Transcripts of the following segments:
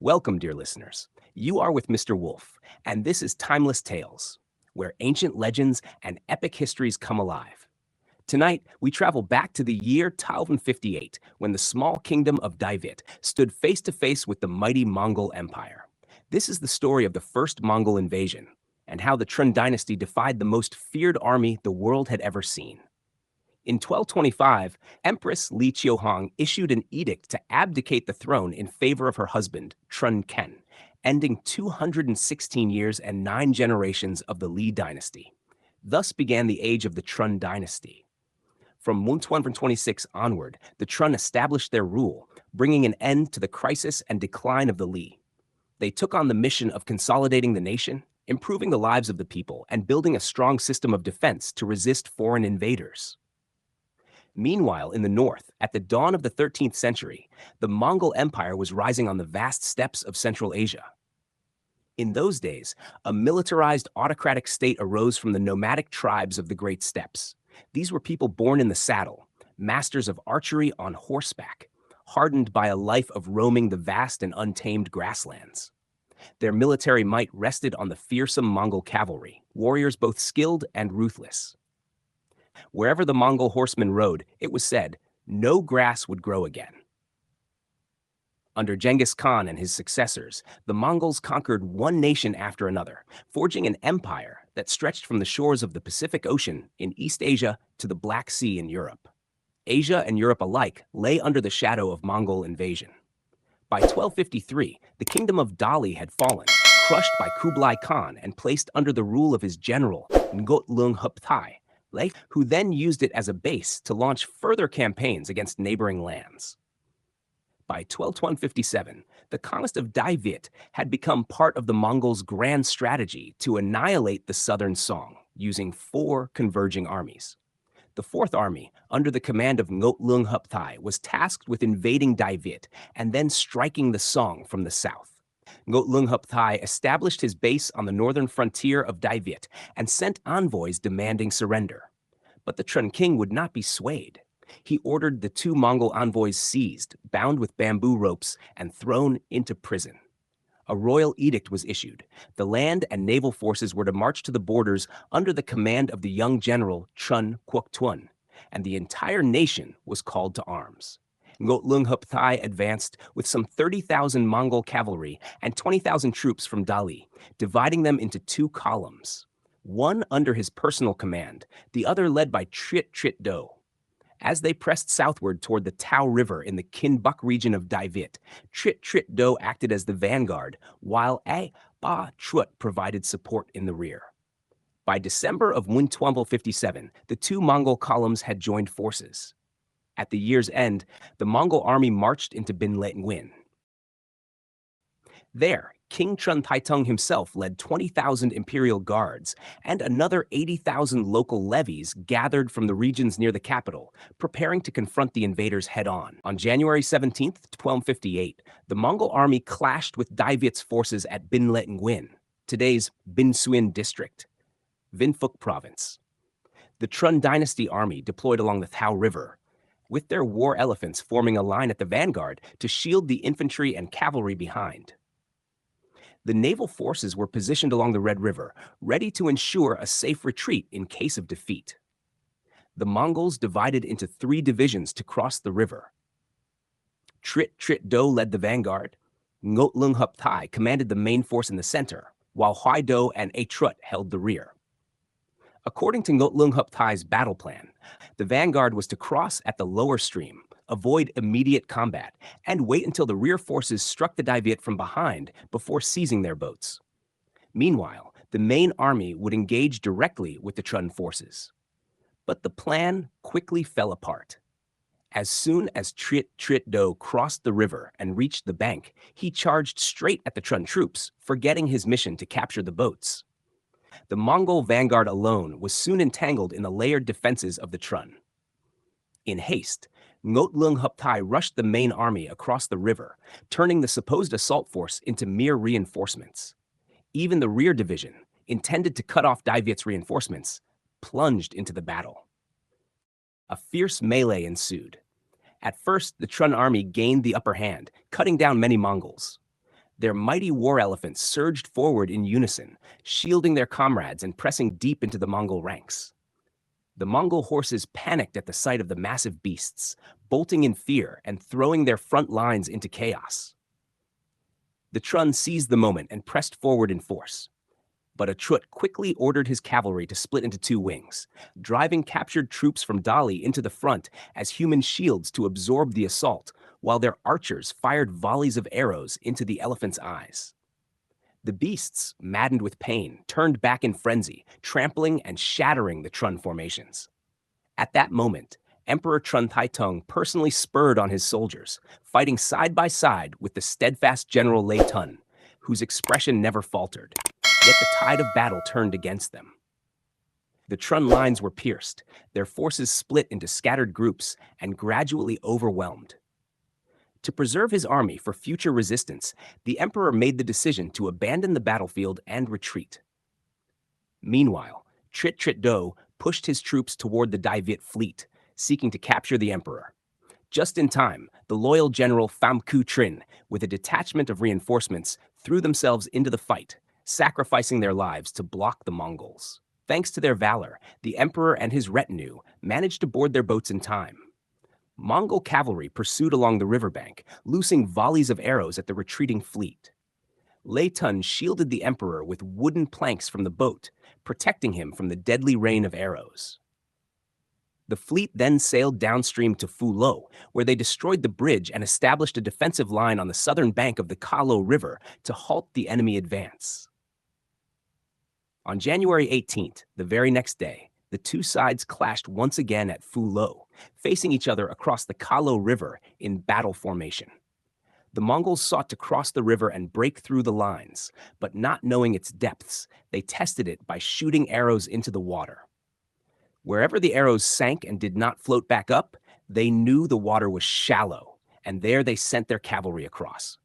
Welcome, dear listeners. You are with Mr. Wolf, and this is Timeless Tales, where ancient legends and epic histories come alive. Tonight, we travel back to the year 1258, when the small kingdom of Daiviet stood face to face with the mighty Mongol Empire. This is the story of the first Mongol invasion, and how the Tran dynasty defied the most feared army the world had ever seen. In 1225, Empress Li Qiuhong issued an edict to abdicate the throne in favor of her husband, Tran Ken, ending 216 years and 9 generations of the Li dynasty. Thus began the age of the Tran dynasty. From 1226 onward, the Tran established their rule, bringing an end to the crisis and decline of the Li. They took on the mission of consolidating the nation, improving the lives of the people, and building a strong system of defense to resist foreign invaders. Meanwhile, in the north, at the dawn of the 13th century, the Mongol Empire was rising on the vast steppes of Central Asia. In those days, a militarized autocratic state arose from the nomadic tribes of the Great Steppes. These were people born in the saddle, masters of archery on horseback, hardened by a life of roaming the vast and untamed grasslands. Their military might rested on the fearsome Mongol cavalry, warriors both skilled and ruthless. Wherever the Mongol horsemen rode, it was said, no grass would grow again. Under Genghis Khan and his successors, the Mongols conquered one nation after another, forging an empire that stretched from the shores of the Pacific Ocean in East Asia to the Black Sea in Europe. Asia and Europe alike lay under the shadow of Mongol invasion. By 1253, the kingdom of Dali had fallen, crushed by Kublai Khan and placed under the rule of his general, Ngotlung Huptai, who then used it as a base to launch further campaigns against neighboring lands. By 1257, the conquest of Daiviet had become part of the Mongols' grand strategy to annihilate the southern Song, using 4 converging armies. The Fourth Army, under the command of Ngotlung Huptai, was tasked with invading Daiviet and then striking the Song from the south. Ngotlung Huptai established his base on the northern frontier of Daiviet and sent envoys demanding surrender. But the Tran king would not be swayed. He ordered the 2 Mongol envoys seized, bound with bamboo ropes, and thrown into prison. A royal edict was issued. The land and naval forces were to march to the borders under the command of the young general Tran Quoc-Tuan, and the entire nation was called to arms. Ngotlung Huptai advanced with some 30,000 Mongol cavalry and 20,000 troops from Dali, dividing them into 2 columns, one under his personal command, the other led by Trit Trit Do. As they pressed southward toward the Tao River in the Kinbuk region of Daiviet, Trit Trit Do acted as the vanguard, while A Ba Trut provided support in the rear. By December of 1257, the 2 Mongol columns had joined forces. At the year's end, the Mongol army marched into Binle Nguyen. There, King Tran Taitung himself led 20,000 imperial guards, and another 80,000 local levies gathered from the regions near the capital, preparing to confront the invaders head-on. On January 17, 1258, the Mongol army clashed with Daiviet's forces at Binle Nguyen, today's Bin Suin district, Vinphuc province. The Tran dynasty army deployed along the Tao River, with their war elephants forming a line at the vanguard to shield the infantry and cavalry behind. The naval forces were positioned along the Red River, ready to ensure a safe retreat in case of defeat. The Mongols divided into 3 divisions to cross the river. Trit Trit Do led the vanguard, Ngotlung Huptai commanded the main force in the center, while Huaido and Atrut held the rear. According to Ngotlung Huptai's battle plan, the vanguard was to cross at the lower stream, avoid immediate combat, and wait until the rear forces struck the Daiviet from behind before seizing their boats. Meanwhile, the main army would engage directly with the Tran forces. But the plan quickly fell apart. As soon as Trit Trit Do crossed the river and reached the bank, he charged straight at the Tran troops, forgetting his mission to capture the boats. The Mongol vanguard alone was soon entangled in the layered defenses of the Tran. In haste, Ngotlung Huptai rushed the main army across the river, turning the supposed assault force into mere reinforcements. Even the rear division, intended to cut off Daiviet's reinforcements, plunged into the battle. A fierce melee ensued. At first, the Tran army gained the upper hand, cutting down many Mongols. Their mighty war elephants surged forward in unison, shielding their comrades and pressing deep into the Mongol ranks. The Mongol horses panicked at the sight of the massive beasts, bolting in fear and throwing their front lines into chaos. The Tran seized the moment and pressed forward in force. But Trut quickly ordered his cavalry to split into two wings, driving captured troops from Dali into the front as human shields to absorb the assault, while their archers fired volleys of arrows into the elephants' eyes. The beasts, maddened with pain, turned back in frenzy, trampling and shattering the Trun formations. At that moment, Emperor Trun Taitung personally spurred on his soldiers, fighting side by side with the steadfast General Lei Tun, whose expression never faltered. Yet the tide of battle turned against them. The Trun lines were pierced, their forces split into scattered groups and gradually overwhelmed. To preserve his army for future resistance, the emperor made the decision to abandon the battlefield and retreat. Meanwhile, Trit Trit Do pushed his troops toward the Daiviet fleet, seeking to capture the emperor. Just in time, the loyal general Pham Ku Trin, with a detachment of reinforcements, threw themselves into the fight, sacrificing their lives to block the Mongols. Thanks to their valor, the emperor and his retinue managed to board their boats in time. Mongol cavalry pursued along the riverbank, loosing volleys of arrows at the retreating fleet. Lei Tun shielded the emperor with wooden planks from the boat, protecting him from the deadly rain of arrows. The fleet then sailed downstream to Phu Lo, where they destroyed the bridge and established a defensive line on the southern bank of the Kalo River to halt the enemy advance. On January 18th, the very next day, the two sides clashed once again at Phu Lo, facing each other across the Kalo River in battle formation. The Mongols sought to cross the river and break through the lines, but not knowing its depths, they tested it by shooting arrows into the water. Wherever the arrows sank and did not float back up, they knew the water was shallow, and there they sent their cavalry across.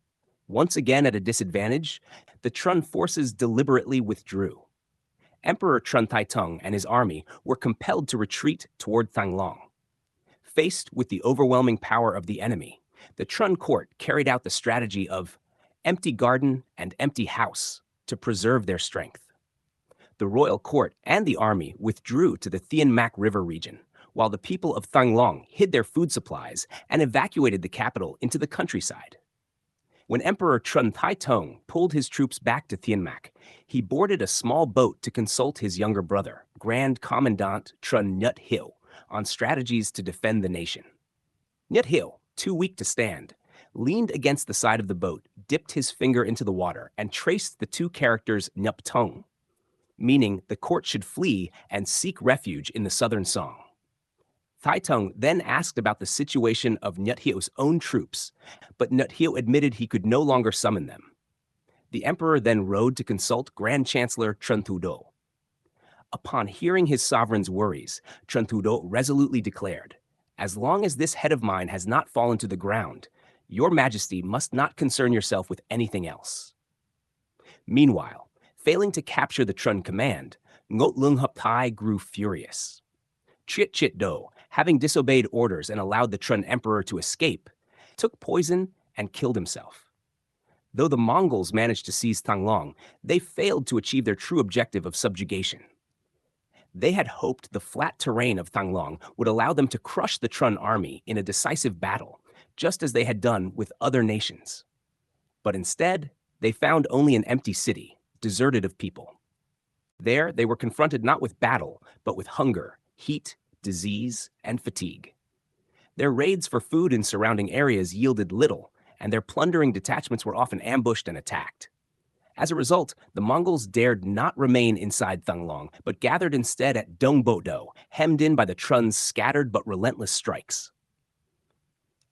Once again at a disadvantage, the Trun forces deliberately withdrew. Emperor Trun Taitung and his army were compelled to retreat toward Thanglang. Faced with the overwhelming power of the enemy, the Trun court carried out the strategy of empty garden and empty house to preserve their strength. The royal court and the army withdrew to the Thien Mac River region, while the people of Thanglang hid their food supplies and evacuated the capital into the countryside. When Emperor Trun Taitung pulled his troops back to Thien Mac, he boarded a small boat to consult his younger brother, Grand Commandant Trun Nhut Hill, on strategies to defend the nation. Nhut Hill, too weak to stand, leaned against the side of the boat, dipped his finger into the water, and traced the two characters Nup Tung, meaning the court should flee and seek refuge in the southern Song. Taitung then asked about the situation of Nhut Hill's own troops, but Nhut Hill admitted he could no longer summon them. The emperor then rode to consult Grand Chancellor Trun Thu Do. Upon hearing his sovereign's worries, Trun Thu Do resolutely declared, "As long as this head of mine has not fallen to the ground, your majesty must not concern yourself with anything else." Meanwhile, failing to capture the Trun command, Ngot Lung Hup Tai grew furious. Chit Chit Do, having disobeyed orders and allowed the Trun emperor to escape, took poison and killed himself. Though the Mongols managed to seize Thanglang, they failed to achieve their true objective of subjugation. They had hoped the flat terrain of Thanglang would allow them to crush the Trun army in a decisive battle, just as they had done with other nations. But instead, they found only an empty city, deserted of people. There, they were confronted not with battle, but with hunger, heat, disease, and fatigue. Their raids for food in surrounding areas yielded little, and their plundering detachments were often ambushed and attacked. As a result, the Mongols dared not remain inside Thanglang, but gathered instead at Dongbo-do, hemmed in by the Trun's scattered but relentless strikes.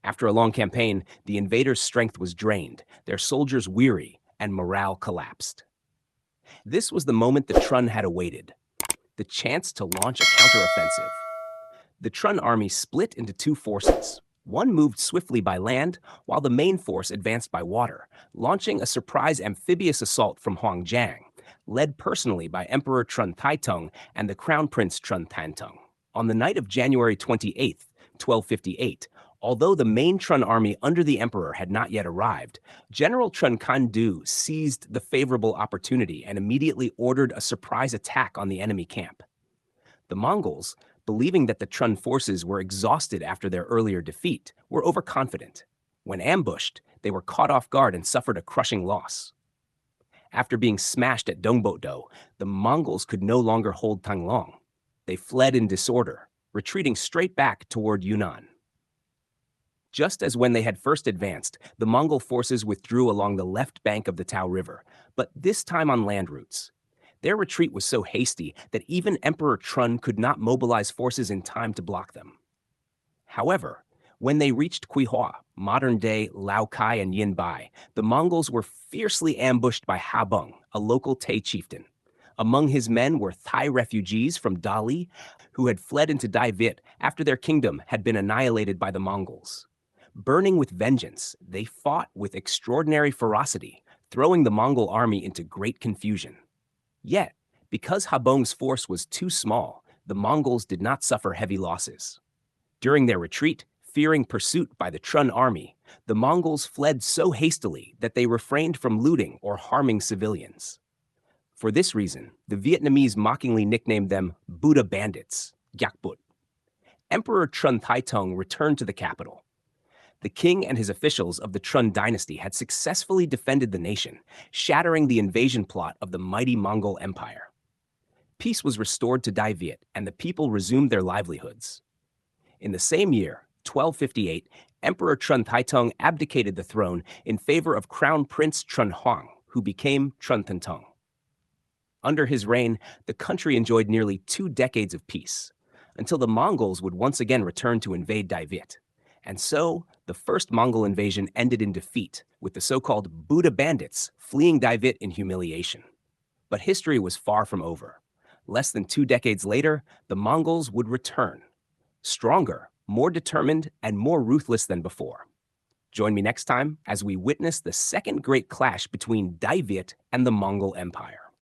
After a long campaign, the invaders' strength was drained, their soldiers weary, and morale collapsed. This was the moment the Trun had awaited, the chance to launch a counteroffensive. The Trun army split into two forces. One moved swiftly by land, while the main force advanced by water, launching a surprise amphibious assault from Huangjiang, led personally by Emperor Trun Taitung and the Crown Prince Trun Tantung. On the night of January 28, 1258, Although the main Tran army under the emperor had not yet arrived, General Tran Khandu seized the favorable opportunity and immediately ordered a surprise attack on the enemy camp. The Mongols, believing that the Tran forces were exhausted after their earlier defeat, were overconfident. When ambushed, they were caught off guard and suffered a crushing loss. After being smashed at Dongbotdo, the Mongols could no longer hold Tanglong. They fled in disorder, retreating straight back toward Yunnan. Just as when they had first advanced, the Mongol forces withdrew along the left bank of the Tao River, but this time on land routes. Their retreat was so hasty that even Emperor Tran could not mobilize forces in time to block them. However, when they reached Quihua, modern-day Laokai and Yinbai, the Mongols were fiercely ambushed by Ha Bung, a local Tay chieftain. Among his men were Thai refugees from Dali who had fled into Daiviet after their kingdom had been annihilated by the Mongols. Burning with vengeance, they fought with extraordinary ferocity, throwing the Mongol army into great confusion. Yet, because Ha Bung's force was too small, the Mongols did not suffer heavy losses. During their retreat, fearing pursuit by the Tran army, the Mongols fled so hastily that they refrained from looting or harming civilians. For this reason, the Vietnamese mockingly nicknamed them Buddha bandits, Gyakbut. Emperor Tran Taitung returned to the capital. The king and his officials of the Tran dynasty had successfully defended the nation, shattering the invasion plot of the mighty Mongol Empire. Peace was restored to Daiviet, and the people resumed their livelihoods. In the same year, 1258, Emperor Tran Taitung abdicated the throne in favor of Crown Prince Tran Huang, who became Tran Tantong. Under his reign, the country enjoyed nearly 2 decades of peace, until the Mongols would once again return to invade Daiviet. And so, the first Mongol invasion ended in defeat, with the so-called Buddha bandits fleeing Daiviet in humiliation. But history was far from over. Less than 2 decades later, the Mongols would return, stronger, more determined, and more ruthless than before. Join me next time as we witness the second great clash between Daiviet and the Mongol Empire.